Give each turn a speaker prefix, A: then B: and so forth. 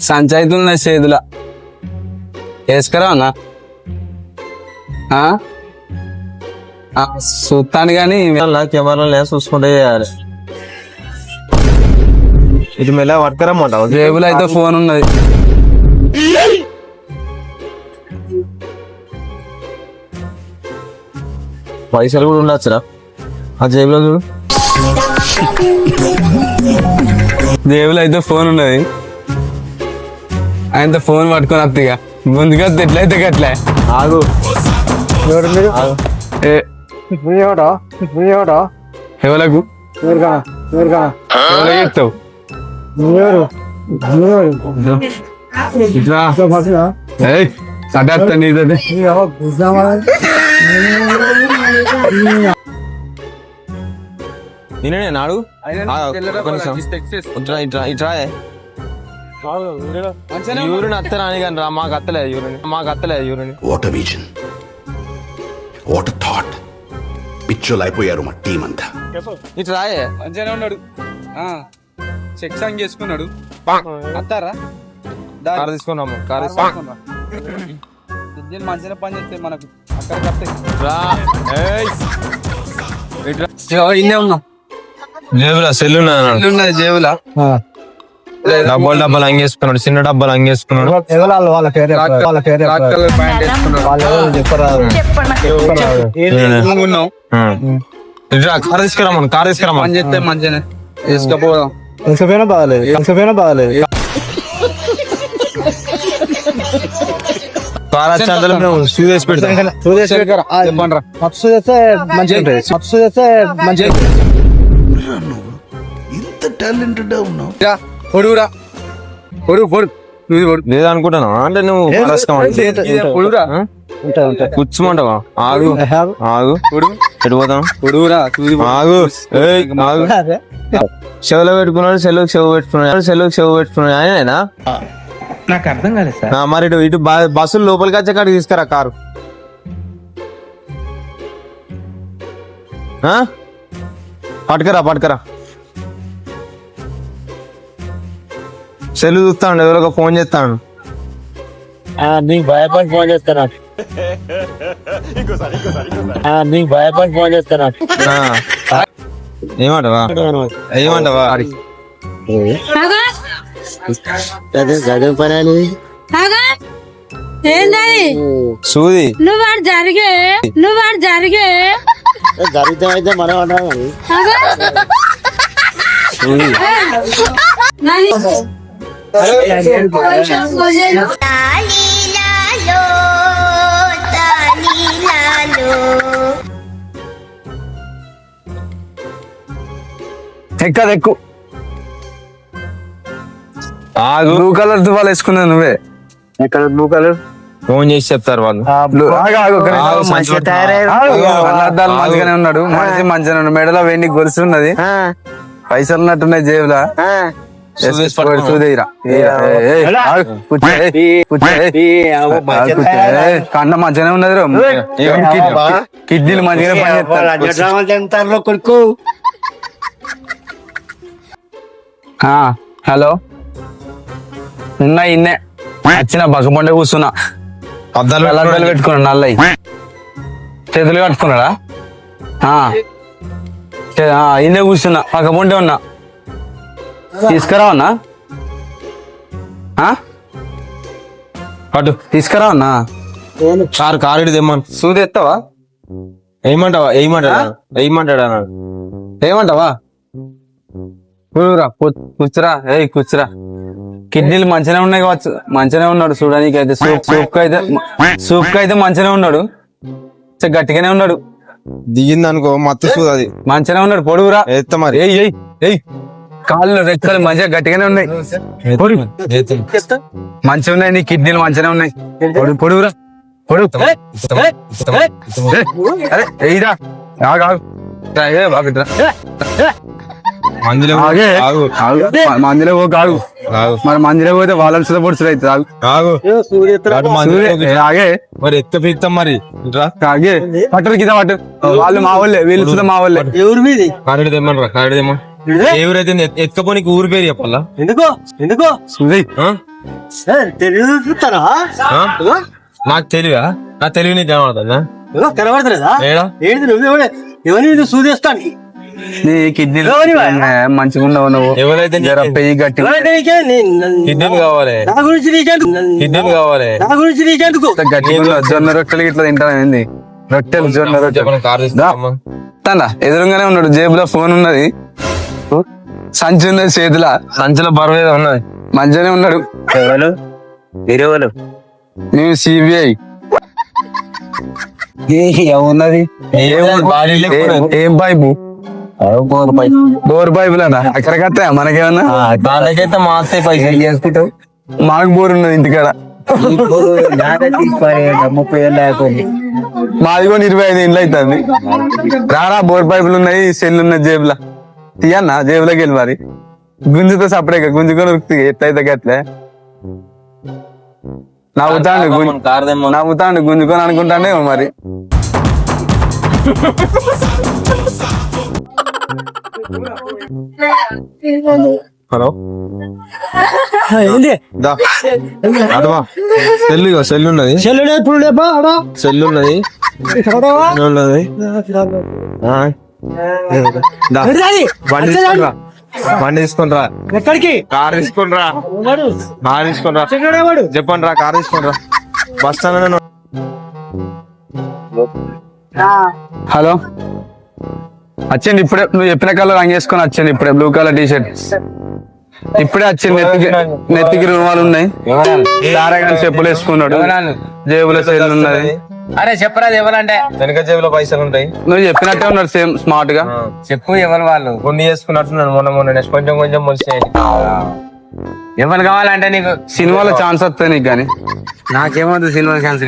A: సంచాయితీ ఉన్నాయి చేతుల వేసుకురా అన్నా చూస్తాను కానీ
B: కెమెరా చూసుకుంటే చేయాలి. ఇది మెల్ల పట్టుకురమ్మంటావు.
A: జేబులో అయితే ఫోన్ ఉన్నది.
B: పైసలు కూడా ఉండొచ్చురా ఆ జేబులో చూడు.
A: జేబులో అయితే ఫోన్ ఉన్నది. ఆయనతో ఫోన్ పట్టుకొని వస్తా ముందుగా ఎట్లయితే గట్లే.
B: ఆగు
A: ఎవలకు చెప్తావు సటేస్తా నీదే.
B: నేనే నాడు ఇట్రా యూరిన్ అత్తరాని కానీ రా మాకు అత్తలేదు యూరిన్.
C: What a vision, what a thought. పిచ్చోలు అయిపోయారు మా టీం అంతా.
B: ఇట్రాయే
A: మంచిగానే ఉన్నాడు. చెక్ సాంగ్ చేసుకున్నాడు. అత్తారా
B: కారు తీసుకున్నాము.
A: ఇంజిన్ మంచిగా పని చేస్తే మనకు ఇన్నే ఉన్నాం.
B: జేబులా సెల్
A: ఉన్నది జేబులా.
B: డబ్బాలు అంగేసుకున్నాడు. చిన్న డబ్బాలు అంగేసుకున్నాడు. కారు తీసుకురామని
A: పని చేస్తే మంచిగానే వేసుకపోదాం.
B: బాగాలేదు కార్ వచ్చేంతలో మేము సూదేసి పెడతాం.
C: ఇంత టాలెంటెడ్ ఉన్నావు.
A: పొడుగురా
B: లేదనుకుంటాను అంటే నువ్వు కూర్చోమంటావా? ఆగు ఎటు పోతాం? ఆగు చెవులో పెట్టుకున్నాడు. సెలవుకి చెవు పెట్టుకున్నాడు ఆయనేనా?
D: నాకు అర్థం కాలేదు సార్.
B: మరి ఇటు బస్సులు లోపలికి వచ్చే కాడికి తీసుకురా కారు. పట్టుకరా సెల్లు చూస్తాను. ఎవరో ఫోన్ చేస్తాను.
D: నీకు భయపడి ఫోన్ చేస్తాను.
B: ఏమంటావా?
D: గజం పని
B: సూది
E: నువ్వు జరిగే
D: జరిగితే అయితే మనం అంటాం.
A: ఎక్కు బ్లూ కలర్ దువాలు వేసుకున్నా నువ్వే.
D: ఎక్కడ బ్లూ కలర్?
B: ఫోన్ చేసి చెప్తారు వాళ్ళు.
A: మంచిగానే ఉన్నాడు. మనిషి మంచిగానే ఉన్నాడు. మెడలో వెండి గొలుసు ఉన్నది. పైసలు ఉన్నట్టున్నాయి జేబులా. కన్న మంచిగానే ఉన్నది. కిడ్నీలు మంచిగానే పనిచేస్తారు.
D: కొడుకు
A: హలో ఉన్నా ఇన్నే వచ్చిన బగ్గబండే కూర్చున్నా. అద్దాలు పెట్టుకున్నాడు. నల్లయి చేతులు కట్టుకున్నాడా? ఇన్నే కూర్చున్నా. పక్కబండే ఉన్నా. తీసుకురావన్నా? అటు తీసుకురావన్నా?
B: కారు తెమ్మను.
A: సూది ఎత్తావా? ఏమంటావా? కూర్చురా. కూర్చురా. కిడ్నీలు మంచిగానే ఉన్నాయి కావచ్చు. మంచిగానే ఉన్నాడు చూడడానికి అయితే. సూప్ అయితే మంచిగానే ఉన్నాడు. గట్టిగానే ఉన్నాడు.
B: దిగింది అనుకో మత్తు సూది. అది
A: మంచిగానే ఉన్నాడు. పొడుగురా.
B: ఎత్త మరి.
A: కాళ్ళు రెక్కలు మంచిగా గట్టిగానే ఉన్నాయి. మంచిగా ఉన్నాయి. నీ కిడ్నీలు మంచిగానే ఉన్నాయి. పొడుగురా. అరే ఎయిరా. మందిలో కాదు. మరి మందిలో పోతే వాళ్ళని సుధ పొడుచుడు అవుతుంది. ఆగే
B: మరి ఎత్త పిస్తాం మరి.
A: ఆగే పట్టరు కింద పట్టు. వాళ్ళు మా వాళ్ళే. వీళ్ళు సుధ మా వాళ్ళే.
D: ఎవరు మీది?
B: కారెడు తెమ్మను రా. కారెడు తెమ్మను. ఎవరైతే ఎత్తుకపోనికి ఊరి పేరు చెప్పాలా
D: ఎందుకో ఎందుకో
A: సుధీ
B: ఆ?
D: తెలుగు చూస్తారా
B: ఆ? నాకు తెలివా నా తెలివి నీకు ఏమవుతుందా
D: కనబడతలేదా
B: ఏడా
D: ఏంటి నువ్వు ఎవరిని నువ్వు సూదేస్తాను
A: నీ కిడ్నీలు మంచిగా ఉండవు నువ్వు
B: ఎవరైతే
A: జర పెయ్యి గట్టి
B: కిడ్నీలు కావాలి
D: నా గురించి నీకెందుకు
B: కిడ్నీలు కావాలి
D: నా గురించి నీకెందుకు
A: గట్టిగా ఉండవు. జొన్న రొట్టెలు ఇట్లా తింటాను ఏంది రొట్టెలు జొన్న రొట్టెలు
B: చెప్పండి కార్ తీసుకుంటామా
A: తానా ఎదురుగానే ఉన్నాడు జేబులో ఫోన్ ఉన్నది సంచి ఉన్నది చేతిలో
B: సంచిలో బరువు ఏదో ఉన్నది
A: మంచిగానే ఉన్నాడు
D: ఎవరు వేరేవాళ్ళు
A: నేను సిబిఐ ఏమున్నది ఏం పైపు బోర్ పైపులు అన్న అక్కడికి వస్తాయా మనకేమన్నా
B: దానికైతే మాస్తాయి పైసలు
D: చేసుకుంటావు
A: మాకు బోర్ ఉన్నది ఇంటికాడ
D: ముప్పై ఏళ్ళు లేకపోయింది
A: మాది కూడా 25 ఇండ్లు అవుతుంది రారా బోర్ పైపులు ఉన్నాయి సెల్ ఉన్నది జేబులా తీయన్నా జేబులోకి వెళ్ళి మరి గుంజుతో సపరేట్ గుంజుకొని ఉరుకుతుంది ఎట్లయితే గట్లే నవ్వుతాండు గుంజుకొని అనుకుంటానే మరి
B: హలో
D: ఏంటి
B: అదవా సెల్ ఉన్నది
D: చెల్లుడు ఎప్పుడు లేపా ఆడా
B: సెల్ ఉన్నది ఉన్నది ఆ. దా. బండి తీసుకునిరా బండి తీసుకునిరా
D: ఎక్కడికి
B: కార్ తీసుకునిరా కార్ తీసుకునిరా
D: వాడు
B: చెప్పండి రా కార్ తీసుకునిరా బస్ స్టాండ్
A: హలో వచ్చింది ఇప్పుడే నువ్వు చెప్పిన కలర్ రంగు వేసుకొని వచ్చింది ఇప్పుడే బ్లూ కలర్ టీ షర్ట్ ఇప్పుడే వచ్చింది నెత్తికి రుమాలు ఉన్నాయి తారగాని చెప్పులు వేసుకున్నాడు జేబులో సెల్ ఉన్నది
E: అరే చెప్పరా ఎవరంటే
B: వెనక జేబులో పైసలు ఉంటాయి
A: నువ్వు చెప్పినట్టే ఉన్నాడు సేమ్ స్మార్ట్ గా
E: చెప్పు ఎవరు వాళ్ళు
B: గుండి చేసుకున్నట్టున్నాడు మొన్న నెక్స్ట్ కొంచెం కొంచెం మొలిసాయి
E: ఎవరు కావాలంటే నీకు
A: సినిమాలో ఛాన్స్ వస్తాయి నీకు కానీ
E: నాకేమవుతుంది సినిమా ఛాన్స్